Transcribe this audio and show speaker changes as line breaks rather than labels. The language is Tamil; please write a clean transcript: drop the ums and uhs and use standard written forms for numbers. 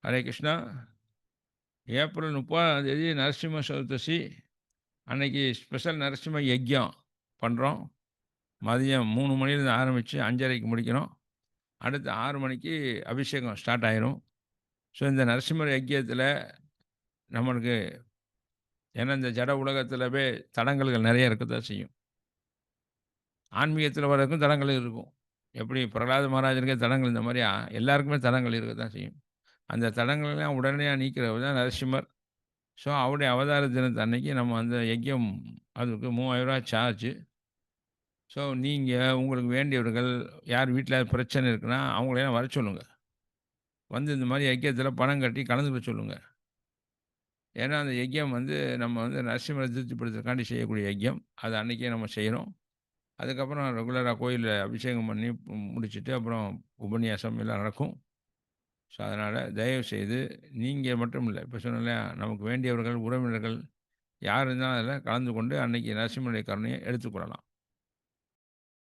ஹரே கிருஷ்ணா. ஏப்ரல் 30ஆம் தேதி நரசிம்ம சதுர்தசி. அன்னைக்கு ஸ்பெஷல் நரசிம்ம யஜ்யம் பண்ணுறோம். மதியம் 3 மணிலேருந்து ஆரம்பித்து 5:30க்கு முடிக்கிறோம். அடுத்து 6 மணிக்கு அபிஷேகம் ஸ்டார்ட் ஆயிரும். ஸோ இந்த நரசிம்மர் யஜ்யத்தில் நம்மளுக்கு ஏன்னா இந்த ஜட உலகத்திலவே தடங்கல்கள் நிறைய இருக்கத்தான் செய்யும். ஆன்மீகத்தில் வர்றதுக்கும் தடங்கள் இருக்கும். எப்படி பிரகலாத மகாராஜனுக்கே தடங்கள் இந்த மாதிரியா எல்லாருக்குமே தடங்கள் இருக்கத்தான் செய்யும். அந்த தடங்களெல்லாம் உடனடியாக நீக்கிறவர் தான் நரசிம்மர். ஸோ அவருடைய அவதார தினத்து அன்னைக்கு நம்ம அந்த யஜ்யம் அதுக்கு ரூ. 3000 சார்ஜு. ஸோ நீங்கள் உங்களுக்கு வேண்டியவர்கள் யார் வீட்டில் பிரச்சனை இருக்குன்னா அவங்களையெல்லாம் வர சொல்லுங்க. வந்து இந்த மாதிரி யஜ்யத்தில் பணம் கட்டி கலந்துக்க சொல்லுங்க. ஏன்னா அந்த யஜ்யம் வந்து நம்ம வந்து நரசிம்மரை திருப்திப்படுத்துறதுக்காண்டி செய்யக்கூடிய யஜ்யம். அது அன்றைக்கே நம்ம செய்கிறோம். அதுக்கப்புறம் ரெகுலராக கோயிலில் அபிஷேகம் பண்ணி முடிச்சுட்டு அப்புறம் உபன்யாசம் எல்லாம் நடக்கும். ஸோ அதனால் தயவுசெய்து நீங்கள் மட்டும் இல்லை, இப்போ சொன்னேன் இல்லையா, நமக்கு வேண்டியவர்கள், உறவினர்கள் யார் இருந்தாலும் அதில் கலந்து கொண்டு அன்னைக்கு நரசிம்மருடைய கருணையை எடுத்துக்கொள்ளலாம்.